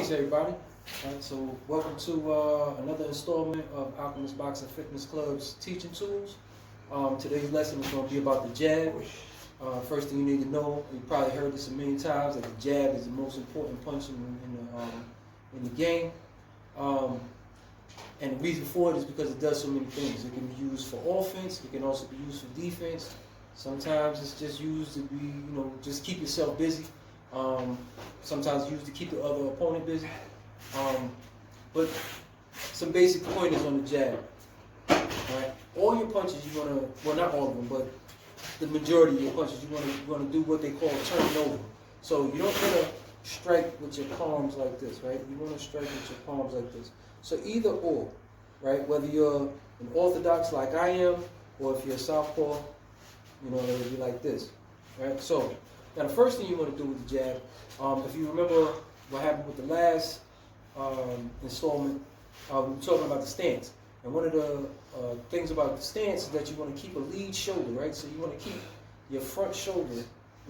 Greetings, everybody. Alright, so welcome to another installment of Alchemist Boxing Fitness Club's teaching tools. Today's lesson is going to be about the jab. First thing you need to know, you probably heard this a million times, that the jab is the most important punch in the game. And the reason for it is because it does so many things. It can be used for offense. It can also be used for defense. Sometimes it's just used to be, just keep yourself busy. Sometimes used to keep the other opponent busy. But some basic pointers on the jab. Right? All your punches you want to, well, not all of them, but the majority of your punches you want to do what they call turning over. So you don't want to strike with your palms like this, right? You want to strike with your palms like this. So either or, right? Whether you're an orthodox like I am, or if you're a southpaw, it'll be like this, right? So now the first thing you want to do with the jab, if you remember what happened with the last installment, we were talking about the stance. And one of the things about the stance is that you want to keep a lead shoulder, right? So you want to keep your front shoulder,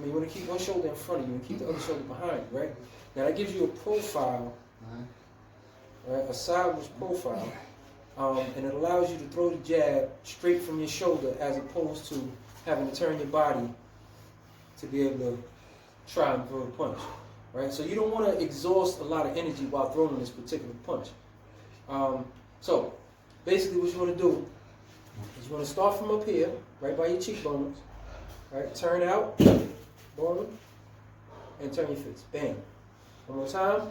you want to keep one shoulder in front of you and keep the other shoulder behind you, right? Now that gives you a profile, right? A sideways profile, and it allows you to throw the jab straight from your shoulder as opposed to having to turn your body to be able to try and throw a punch, right? So you don't want to exhaust a lot of energy while throwing this particular punch. So basically what you want to do is you want to start from up here, right by your cheekbones, right? Turn out, boom, and turn your fist. Bang. One more time.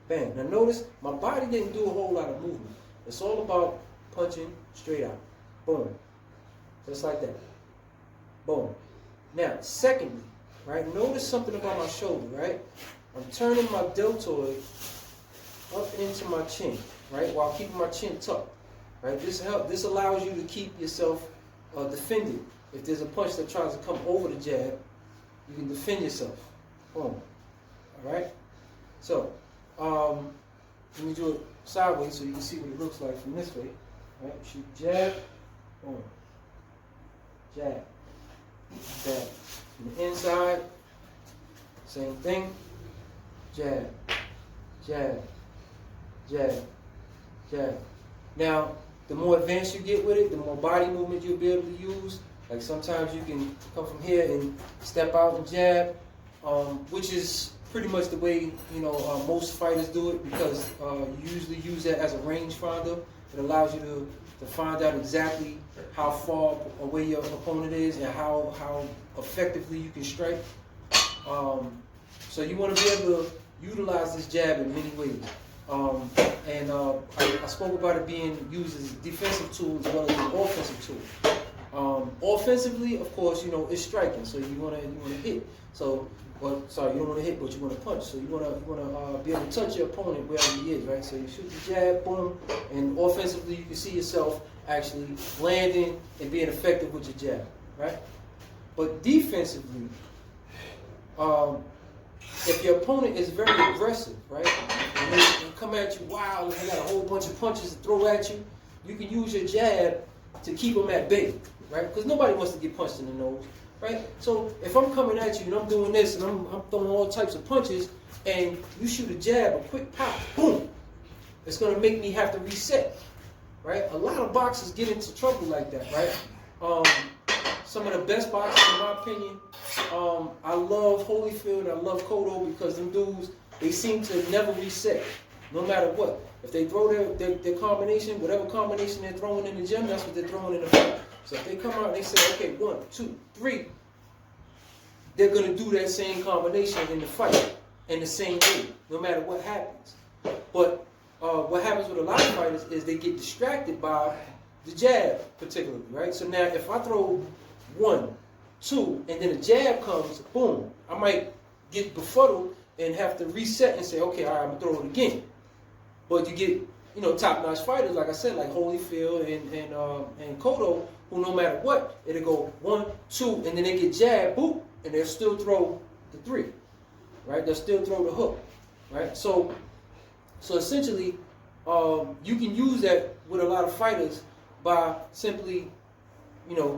Bang. Now notice my body didn't do a whole lot of movement. It's all about punching straight out. Boom. Just like that. Boom. Now, secondly, right, notice something about my shoulder, right? I'm turning my deltoid up into my chin, right, while keeping my chin tucked, right? This allows you to keep yourself defended. If there's a punch that tries to come over the jab, you can defend yourself. Boom. All right? So, let me do it sideways so you can see what it looks like from this way. All right? Shoot jab, boom. Jab. Jab. From the inside, same thing. Jab, jab, jab, jab. Now, the more advanced you get with it, the more body movement you'll be able to use. Like sometimes you can come from here and step out and jab, which is pretty much the way most fighters do it, because you usually use that as a rangefinder. It allows you to find out exactly how far away your opponent is and how effectively you can strike. So you want to be able to utilize this jab in many ways. I spoke about it being used as a defensive tool as well as an offensive tool. Offensively, of course, it's striking, so you want to hit. So, you don't want to hit, but you want to punch. So you want to be able to touch your opponent wherever he is, right? So you shoot the jab, boom, and offensively you can see yourself actually landing and being effective with your jab, right? But defensively, if your opponent is very aggressive, right, and they come at you wild and they got a whole bunch of punches to throw at you, you can use your jab to keep them at bay, right? Because nobody wants to get punched in the nose, right? So if I'm coming at you and I'm doing this and I'm throwing all types of punches, and you shoot a jab, a quick pop, boom, it's going to make me have to reset, right? A lot of boxers get into trouble like that, right? Some of the best boxers, in my opinion, I love Holyfield and I love Cotto, because them dudes, they seem to never reset, no matter what. If they throw their combination, whatever combination they're throwing in the gym, that's what they're throwing in the fight. So if they come out and they say, okay, 1, 2, 3, they're going to do that same combination in the fight in the same way, no matter what happens. But what happens with a lot of fighters is they get distracted by the jab, particularly, right? So now if I throw 1, 2, and then a jab comes, boom, I might get befuddled and have to reset and say, okay, all right, I'm going to throw it again. But you get, top-notch fighters, like I said, like Holyfield and Cotto, who no matter what, it'll go 1, 2, and then they get jabbed, boop, and they'll still throw the 3, right? They'll still throw the hook, right? So essentially, you can use that with a lot of fighters by simply,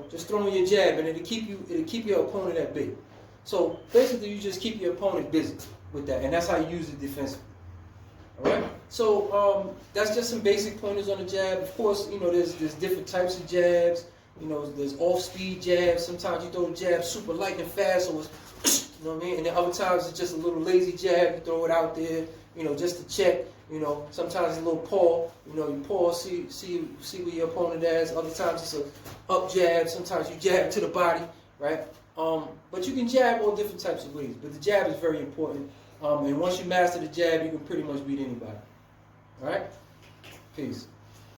just throwing your jab, and it'll keep your opponent at bay. So basically, you just keep your opponent busy, with that, and that's how you use it defensively. All right. So that's just some basic pointers on the jab. Of course, you know there's different types of jabs. You know, there's off-speed jabs. Sometimes you throw the jab super light and fast, so it's, you know what I mean? And then other times it's just a little lazy jab. You throw it out there, you know, just to check. You know, sometimes it's a little paw. You know, you pause, see where your opponent is. Other times it's a up jab. Sometimes you jab to the body, right? But you can jab all different types of ways. But the jab is very important. And once you master the jab, you can pretty much beat anybody. All right? Peace.